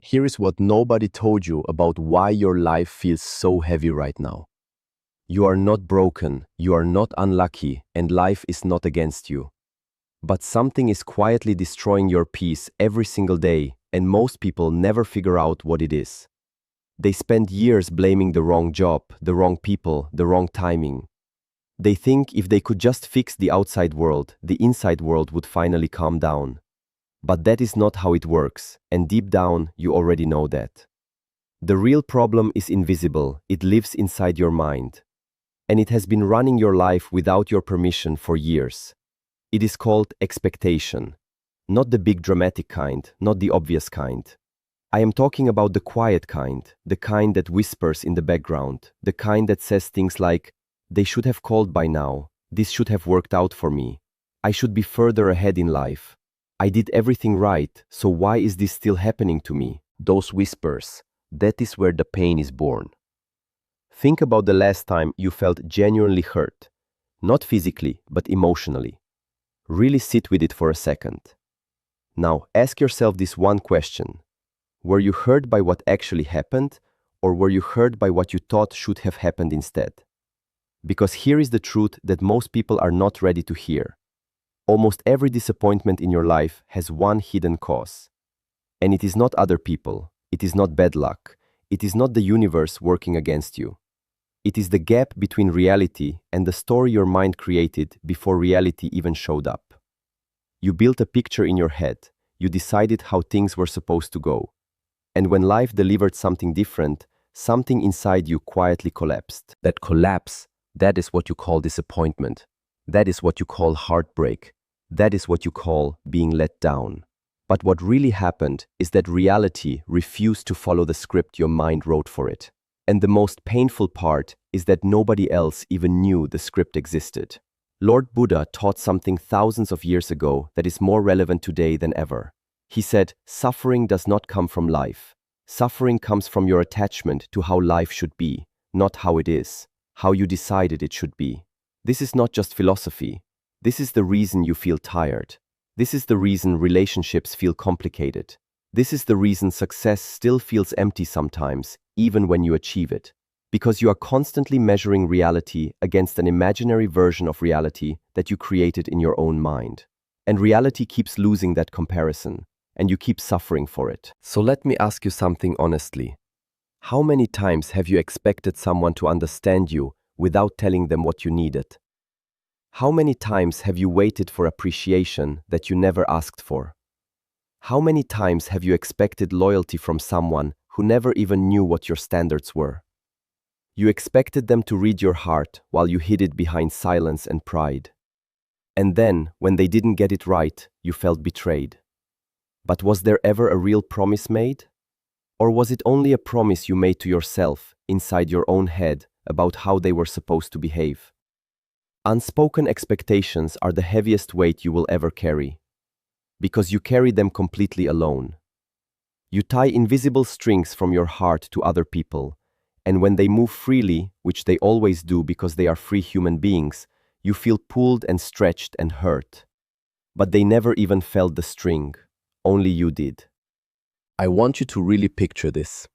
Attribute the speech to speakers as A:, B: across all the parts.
A: Here is what nobody told you about why your life feels so heavy right now. You are not broken, you are not unlucky, and life is not against you. But something is quietly destroying your peace every single day, and most people never figure out what it is. They spend years blaming the wrong job, the wrong people, the wrong timing. They think if they could just fix the outside world, the inside world would finally calm down. But that is not how it works, and deep down, you already know that. The real problem is invisible, it lives inside your mind. And it has been running your life without your permission for years. It is called expectation. Not the big dramatic kind, not the obvious kind. I am talking about the quiet kind, the kind that whispers in the background, the kind that says things like, they should have called by now, this should have worked out for me, I should be further ahead in life. I did everything right, so why is this still happening to me? Those whispers, that is where the pain is born. Think about the last time you felt genuinely hurt. Not physically, but emotionally. Really sit with it for a second. Now, ask yourself this one question. Were you hurt by what actually happened, or were you hurt by what you thought should have happened instead? Because here is the truth that most people are not ready to hear. Almost every disappointment in your life has one hidden cause. And it is not other people, it is not bad luck, it is not the universe working against you. It is the gap between reality and the story your mind created before reality even showed up. You built a picture in your head, you decided how things were supposed to go. And when life delivered something different, something inside you quietly collapsed. That collapse, that is what you call disappointment. That is what you call heartbreak. That is what you call being let down. But what really happened is that reality refused to follow the script your mind wrote for it. And the most painful part is that nobody else even knew the script existed. Lord Buddha taught something thousands of years ago that is more relevant today than ever. He said, suffering does not come from life. Suffering comes from your attachment to how life should be, not how it is, how you decided it should be. This is not just philosophy. This is the reason you feel tired. This is the reason relationships feel complicated. This is the reason success still feels empty sometimes, even when you achieve it. Because you are constantly measuring reality against an imaginary version of reality that you created in your own mind. And reality keeps losing that comparison, and you keep suffering for it. So let me ask you something honestly. How many times have you expected someone to understand you without telling them what you needed? How many times have you waited for appreciation that you never asked for? How many times have you expected loyalty from someone who never even knew what your standards were? You expected them to read your heart while you hid it behind silence and pride. And then, when they didn't get it right, you felt betrayed. But was there ever a real promise made? Or was it only a promise you made to yourself, inside your own head, about how they were supposed to behave? Unspoken expectations are the heaviest weight you will ever carry. Because you carry them completely alone. You tie invisible strings from your heart to other people, and when they move freely, which they always do because they are free human beings, you feel pulled and stretched and hurt. But they never even felt the string, only you did. I want you to really picture this.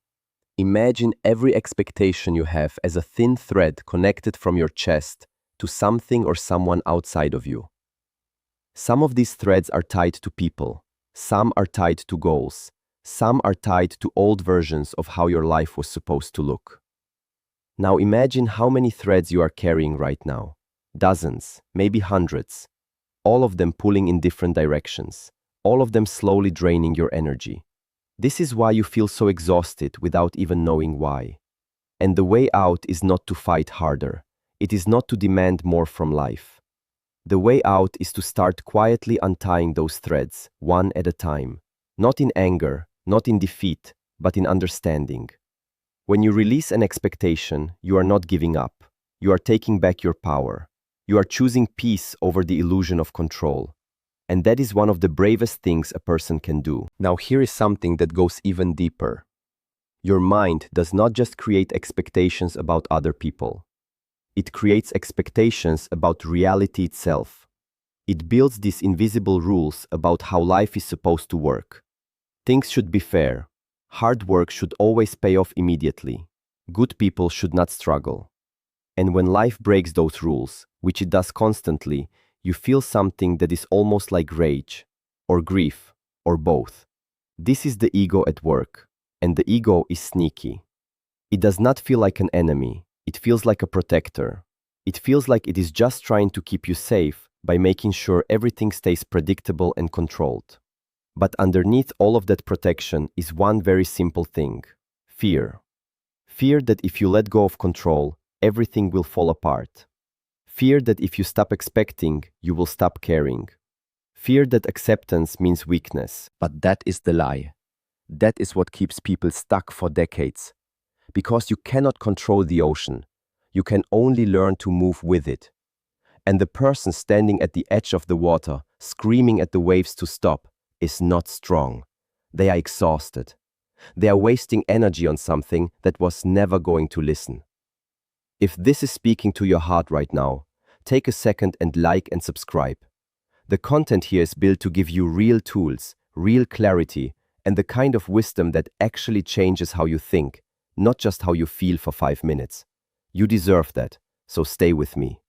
A: Imagine every expectation you have as a thin thread connected from your chest to something or someone outside of you. Some of these threads are tied to people, some are tied to goals, some are tied to old versions of how your life was supposed to look. Now imagine how many threads you are carrying right now. Dozens, maybe hundreds. All of them pulling in different directions. All of them slowly draining your energy. This is why you feel so exhausted without even knowing why. And the way out is not to fight harder. It is not to demand more from life. The way out is to start quietly untying those threads, one at a time. Not in anger, not in defeat, but in understanding. When you release an expectation, you are not giving up. You are taking back your power. You are choosing peace over the illusion of control. And that is one of the bravest things a person can do. Now here is something that goes even deeper. Your mind does not just create expectations about other people. It creates expectations about reality itself. It builds these invisible rules about how life is supposed to work. Things should be fair. Hard work should always pay off immediately. Good people should not struggle. And when life breaks those rules, which it does constantly, you feel something that is almost like rage, or grief, or both. This is the ego at work, and the ego is sneaky. It does not feel like an enemy, it feels like a protector. It feels like it is just trying to keep you safe by making sure everything stays predictable and controlled. But underneath all of that protection is one very simple thing: fear. Fear that if you let go of control, everything will fall apart. Fear that if you stop expecting, you will stop caring. Fear that acceptance means weakness. But that is the lie. That is what keeps people stuck for decades. Because you cannot control the ocean. You can only learn to move with it. And the person standing at the edge of the water, screaming at the waves to stop, is not strong. They are exhausted. They are wasting energy on something that was never going to listen. If this is speaking to your heart right now, take a second and like and subscribe. The content here is built to give you real tools, real clarity, and the kind of wisdom that actually changes how you think, not just how you feel for 5 minutes. You deserve that, so stay with me.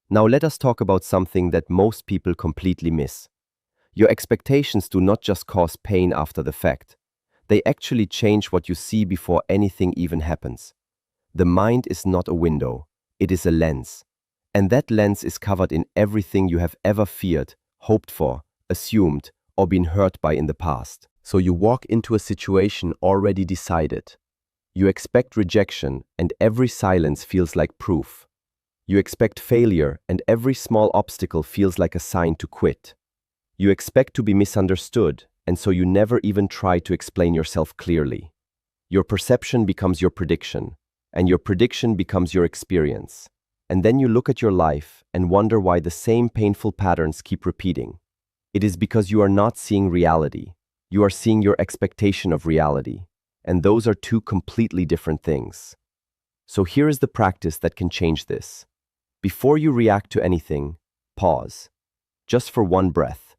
A: Now let us talk about something that most people completely miss. Your expectations do not just cause pain after the fact. They actually change what you see before anything even happens. The mind is not a window, it is a lens. And that lens is covered in everything you have ever feared, hoped for, assumed, or been hurt by in the past. So you walk into a situation already decided. You expect rejection, and every silence feels like proof. You expect failure, and every small obstacle feels like a sign to quit. You expect to be misunderstood, and so you never even try to explain yourself clearly. Your perception becomes your prediction, and your prediction becomes your experience. And then you look at your life and wonder why the same painful patterns keep repeating. It is because you are not seeing reality. You are seeing your expectation of reality. And those are two completely different things. So here is the practice that can change this. Before you react to anything, pause, just for one breath,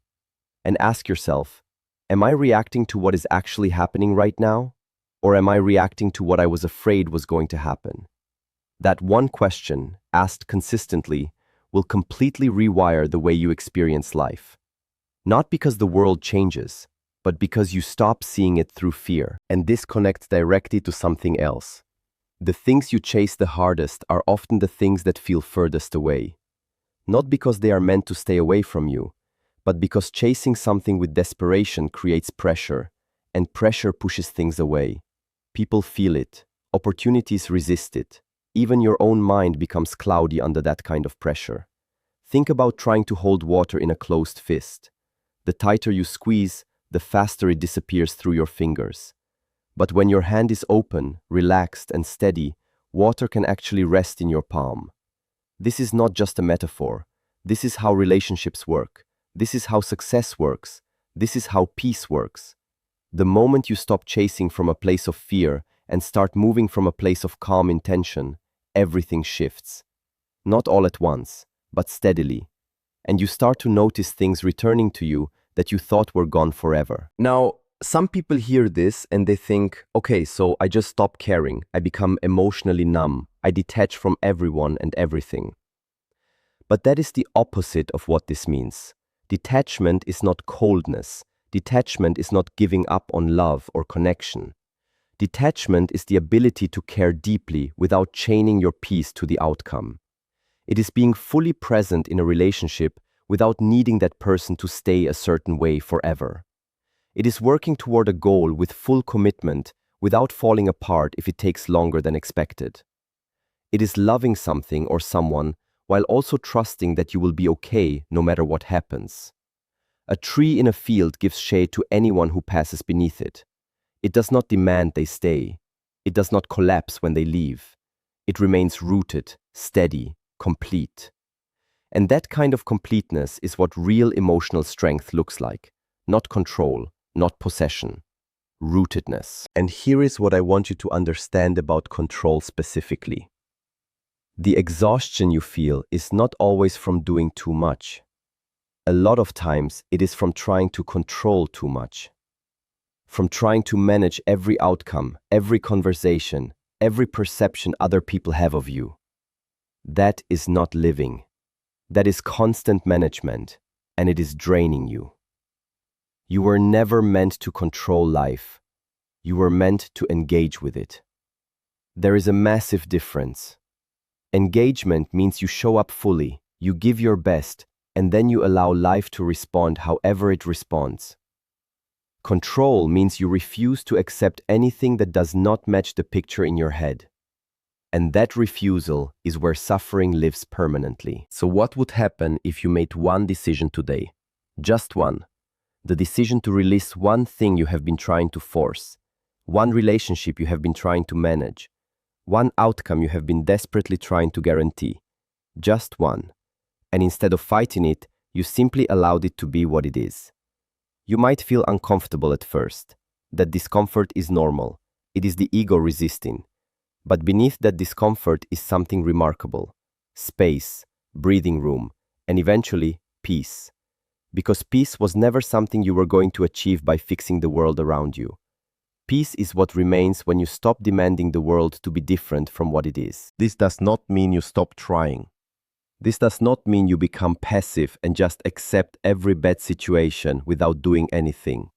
A: and ask yourself, am I reacting to what is actually happening right now? Or am I reacting to what I was afraid was going to happen? That one question, asked consistently, will completely rewire the way you experience life. Not because the world changes, but because you stop seeing it through fear. And this connects directly to something else. The things you chase the hardest are often the things that feel furthest away. Not because they are meant to stay away from you, but because chasing something with desperation creates pressure, and pressure pushes things away. People feel it, opportunities resist it. Even your own mind becomes cloudy under that kind of pressure. Think about trying to hold water in a closed fist. The tighter you squeeze, the faster it disappears through your fingers. But when your hand is open, relaxed, and steady, water can actually rest in your palm. This is not just a metaphor. This is how relationships work. This is how success works. This is how peace works. The moment you stop chasing from a place of fear and start moving from a place of calm intention, everything shifts. Not all at once, but steadily. And you start to notice things returning to you that you thought were gone forever. Now, some people hear this and they think, okay, so I just stop caring. I become emotionally numb. I detach from everyone and everything. But that is the opposite of what this means. Detachment is not coldness. Detachment is not giving up on love or connection. Detachment is the ability to care deeply without chaining your peace to the outcome. It is being fully present in a relationship without needing that person to stay a certain way forever. It is working toward a goal with full commitment without falling apart if it takes longer than expected. It is loving something or someone while also trusting that you will be okay no matter what happens. A tree in a field gives shade to anyone who passes beneath it. It does not demand they stay. It does not collapse when they leave. It remains rooted, steady, complete. And that kind of completeness is what real emotional strength looks like. Not control, not possession. Rootedness. And here is what I want you to understand about control specifically. The exhaustion you feel is not always from doing too much. A lot of times it is from trying to control too much. from trying to manage every outcome, every conversation, every perception other people have of you. That is not living. That is constant management, and it is draining you. You were never meant to control life. You were meant to engage with it. There is a massive difference. Engagement means you show up fully, you give your best, and then you allow life to respond however it responds. Control means you refuse to accept anything that does not match the picture in your head. And that refusal is where suffering lives permanently. So what would happen if you made one decision today? Just one. The decision to release one thing you have been trying to force, one relationship you have been trying to manage, one outcome you have been desperately trying to guarantee. Just one. And instead of fighting it, you simply allowed it to be what it is. You might feel uncomfortable at first. That discomfort is normal. It is the ego resisting. But beneath that discomfort is something remarkable. Space, breathing room, and eventually, peace. Because peace was never something you were going to achieve by fixing the world around you. Peace is what remains when you stop demanding the world to be different from what it is. This does not mean you stop trying. This does not mean you become passive and just accept every bad situation without doing anything.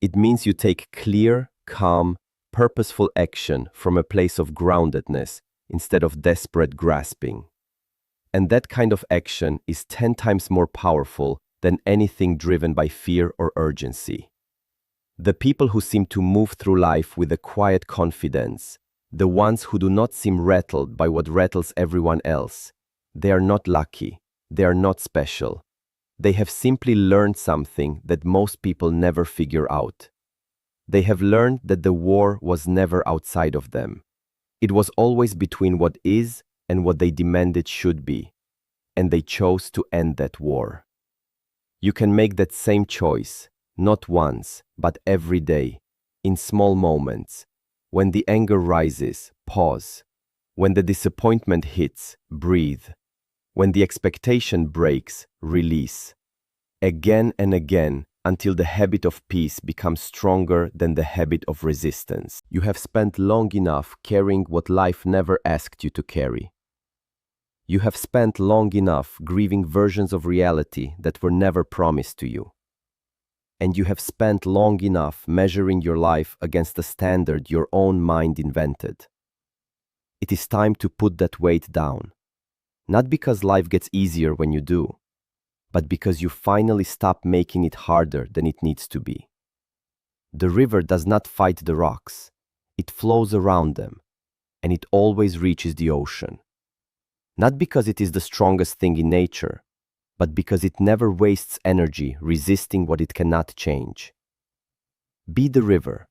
A: It means you take clear, calm, purposeful action from a place of groundedness instead of desperate grasping. And that kind of action is 10 times more powerful than anything driven by fear or urgency. The people who seem to move through life with a quiet confidence, the ones who do not seem rattled by what rattles everyone else, they are not lucky, they are not special. They have simply learned something that most people never figure out. They have learned that the war was never outside of them. It was always between what is and what they demanded should be, and they chose to end that war. You can make that same choice, not once, but every day, in small moments. When the anger rises, pause. When the disappointment hits, breathe. When the expectation breaks, release. Again and again, until the habit of peace becomes stronger than the habit of resistance. You have spent long enough carrying what life never asked you to carry. You have spent long enough grieving versions of reality that were never promised to you. And you have spent long enough measuring your life against a standard your own mind invented. It is time to put that weight down. Not because life gets easier when you do, but because you finally stop making it harder than it needs to be. The river does not fight the rocks. It flows around them, and it always reaches the ocean. Not because it is the strongest thing in nature, but because it never wastes energy resisting what it cannot change. Be the river.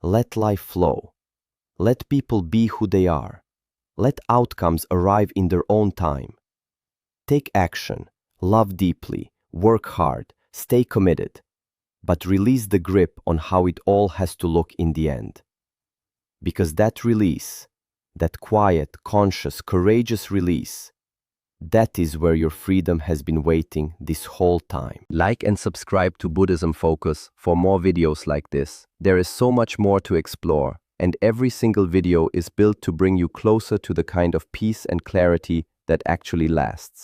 A: Let life flow. Let people be who they are. Let outcomes arrive in their own time. Take action, love deeply, work hard, stay committed, but release the grip on how it all has to look in the end. Because that release, that quiet, conscious, courageous release, that is where your freedom has been waiting this whole time. Like and subscribe to Buddhism Focus for more videos like this. There is so much more to explore, and every single video is built to bring you closer to the kind of peace and clarity that actually lasts.